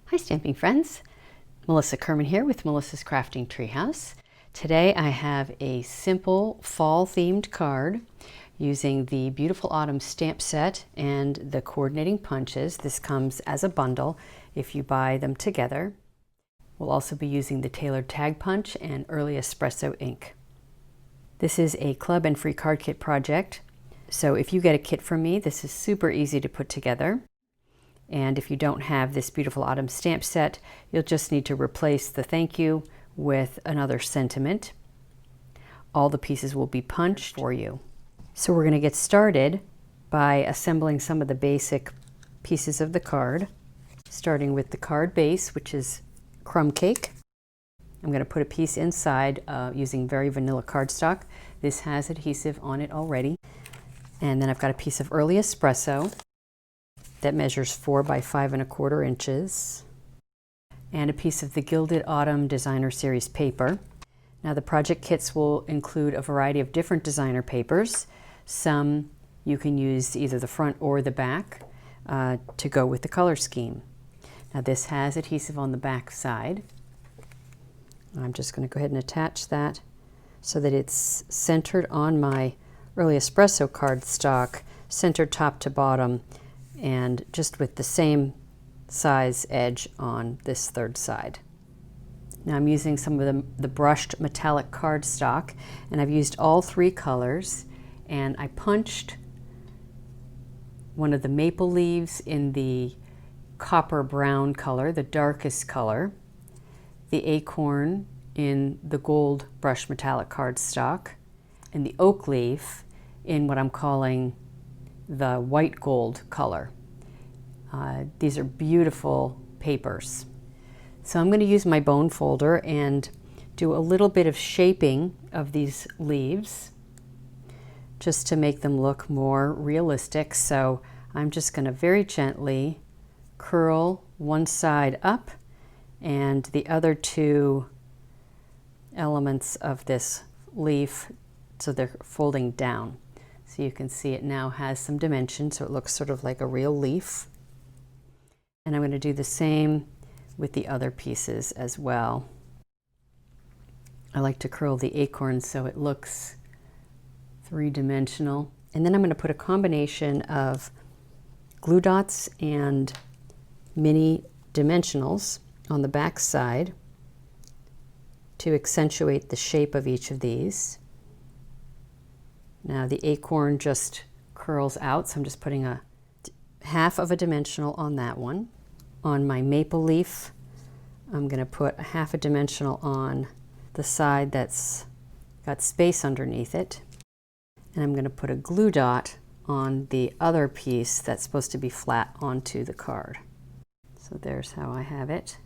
Hi stamping friends, Melissa Kerman here with Melissa's Crafting Treehouse. Today I have a simple fall themed card using the Beautiful Autumn stamp set and the coordinating punches. This comes as a bundle if you buy them together. We'll also be using the tailored tag punch and early espresso ink. This is a club and free card kit project, so if you get a kit from me, this is super easy to put together. And if you don't have this Beautiful Autumn stamp set, you'll just need to replace the thank you with another sentiment. All the pieces will be punched for you. So we're going to get started by assembling some of the basic pieces of the card, starting with the card base, which is crumb cake. I'm going to put a piece inside using very vanilla cardstock. This has adhesive on it already. And then I've got a piece of early espresso that measures 4 by 5 1/4 inches, and a piece of the Gilded Autumn Designer Series paper. Now the project kits will include a variety of different designer papers. Some you can use either the front or the back to go with the color scheme. Now this has adhesive on the back side. I'm just going to go ahead and attach that so that it's centered on my early espresso cardstock, centered top to bottom, and just with the same size edge on this third side. Now I'm using some of the brushed metallic cardstock, and I've used all 3 colors, and I punched one of the maple leaves in the copper brown color, the darkest color, the acorn in the gold brushed metallic cardstock, and the oak leaf in what I'm calling the white gold color. These are beautiful papers. So I'm going to use my bone folder and do a little bit of shaping of these leaves just to make them look more realistic. So I'm just going to very gently curl one side up and the other 2 elements of this leaf so they're folding down. So you can see it now has some dimension, so it looks sort of like a real leaf. And I'm going to do the same with the other pieces as well. I like to curl the acorn so it looks 3-dimensional. And then I'm going to put a combination of glue dots and mini dimensionals on the back side to accentuate the shape of each of these. Now the acorn just curls out, so I'm just putting a half of a dimensional on that one. On my maple leaf, I'm going to put a half a dimensional on the side that's got space underneath it. And I'm going to put a glue dot on the other piece that's supposed to be flat onto the card. So there's how I have it.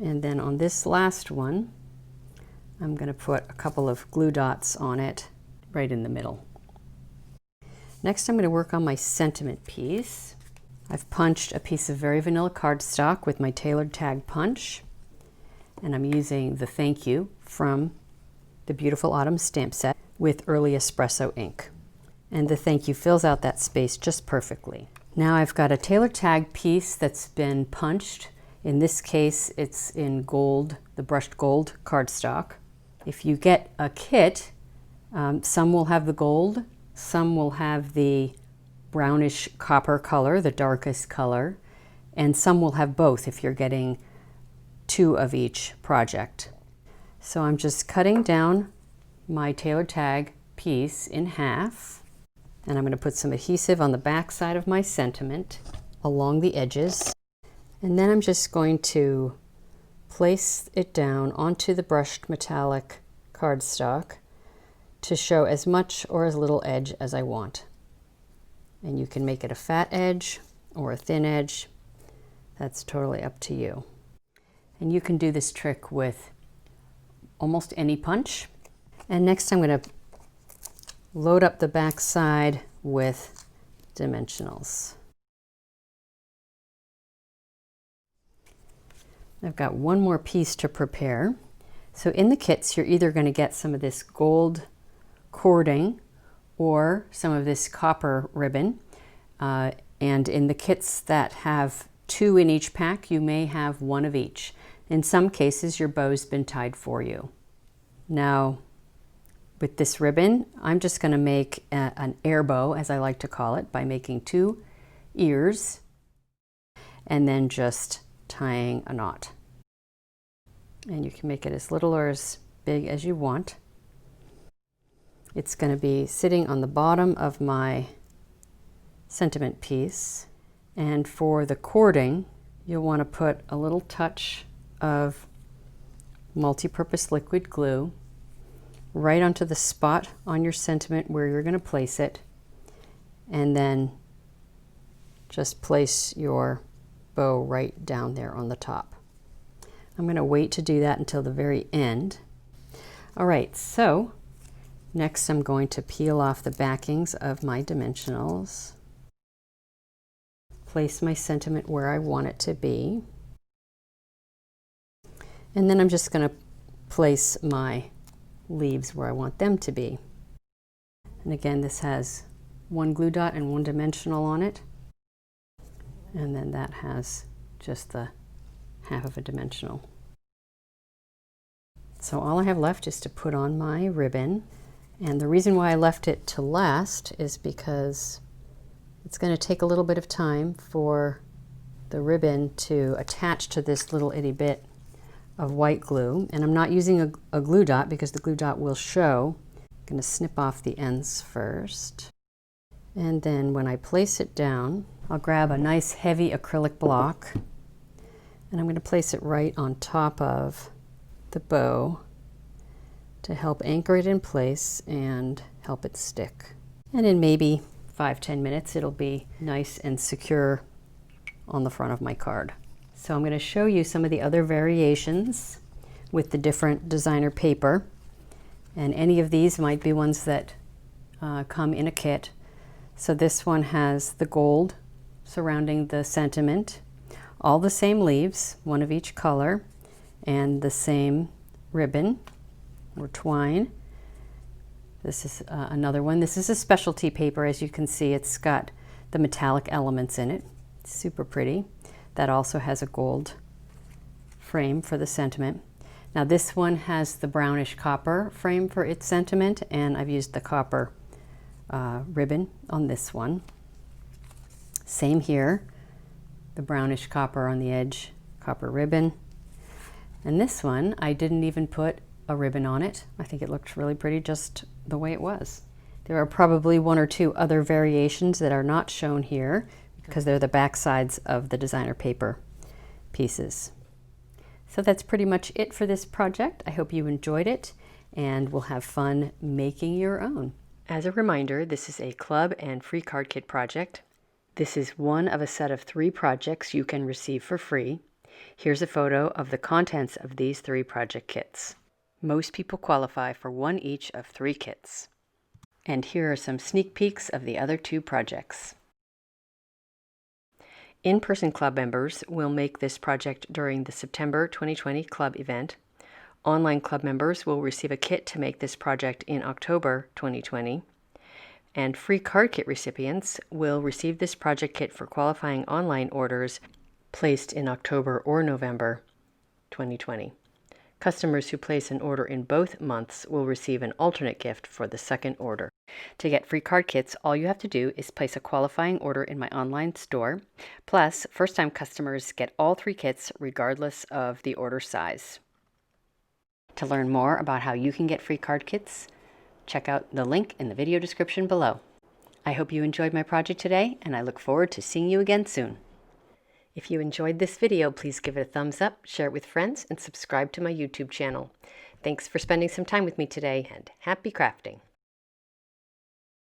And then on this last one, I'm going to put a couple of glue dots on it right in the middle. Next I'm going to work on my sentiment piece. I've punched a piece of very vanilla cardstock with my tailored tag punch, and I'm using the thank you from the Beautiful Autumn stamp set with early espresso ink. And the thank you fills out that space just perfectly. Now I've got a tailored tag piece that's been punched. In this case it's in gold, the brushed gold cardstock. If you get a kit, some will have the gold, some will have the brownish copper color, the darkest color, and some will have both if you're getting 2 of each project. So I'm just cutting down my tailored tag piece in half, and I'm going to put some adhesive on the back side of my sentiment along the edges, and then I'm just going to place it down onto the brushed metallic cardstock to show as much or as little edge as I want. And you can make it a fat edge or a thin edge. That's totally up to you. And you can do this trick with almost any punch. And next I'm going to load up the back side with dimensionals. I've got one more piece to prepare. So in the kits you're either going to get some of this gold cording or some of this copper ribbon. And in the kits that have 2 in each pack, you may have 1 of each. In some cases, your bow's been tied for you. Now, with this ribbon, I'm just going to make an air bow, as I like to call it, by making 2 ears and then just tying a knot. And you can make it as little or as big as you want. It's going to be sitting on the bottom of my sentiment piece. And for the cording, you'll want to put a little touch of multi-purpose liquid glue right onto the spot on your sentiment where you're going to place it, and then just place your bow right down there on the top. I'm going to wait to do that until the very end. All right, so next I'm going to peel off the backings of my dimensionals, place my sentiment where I want it to be, and then I'm just going to place my leaves where I want them to be. And again, this has 1 glue dot and 1 dimensional on it, and then that has just the half of a dimensional. So all I have left is to put on my ribbon, and the reason why I left it to last is because it's going to take a little bit of time for the ribbon to attach to this little itty bit of white glue, and I'm not using a glue dot because the glue dot will show. I'm going to snip off the ends first, and then when I place it down, I'll grab a nice heavy acrylic block and I'm going to place it right on top of the bow to help anchor it in place and help it stick. And in maybe 5-10 minutes it'll be nice and secure on the front of my card. So I'm going to show you some of the other variations with the different designer paper, and any of these might be ones that come in a kit. So this one has the gold surrounding the sentiment, all the same leaves, 1 of each color, and the same ribbon or twine. This is another one. This is a specialty paper. As you can see, it's got the metallic elements in it. It's super pretty. That also has a gold frame for the sentiment. Now this one has the brownish copper frame for its sentiment, and I've used the copper ribbon on this one. Same here, the brownish copper on the edge, copper ribbon. And this one, I didn't even put a ribbon on it. I think it looked really pretty just the way it was. There are probably 1 or 2 other variations that are not shown here because they're the back sides of the designer paper pieces. So that's pretty much it for this project. I hope you enjoyed it and will have fun making your own. As a reminder, this is a club and free card kit project. This is one of a set of 3 projects you can receive for free. Here's a photo of the contents of these 3 project kits. Most people qualify for 1 each of 3 kits. And here are some sneak peeks of the other 2 projects. In-person club members will make this project during the September 2020 club event. Online club members will receive a kit to make this project in October 2020. And free card kit recipients will receive this project kit for qualifying online orders placed in October or November 2020. Customers who place an order in both months will receive an alternate gift for the second order. To get free card kits, all you have to do is place a qualifying order in my online store. Plus, first-time customers get all 3 kits regardless of the order size. To learn more about how you can get free card kits, check out the link in the video description below. I hope you enjoyed my project today, and I look forward to seeing you again soon. If you enjoyed this video, please give it a thumbs up, share it with friends, and subscribe to my YouTube channel. Thanks for spending some time with me today, and happy crafting!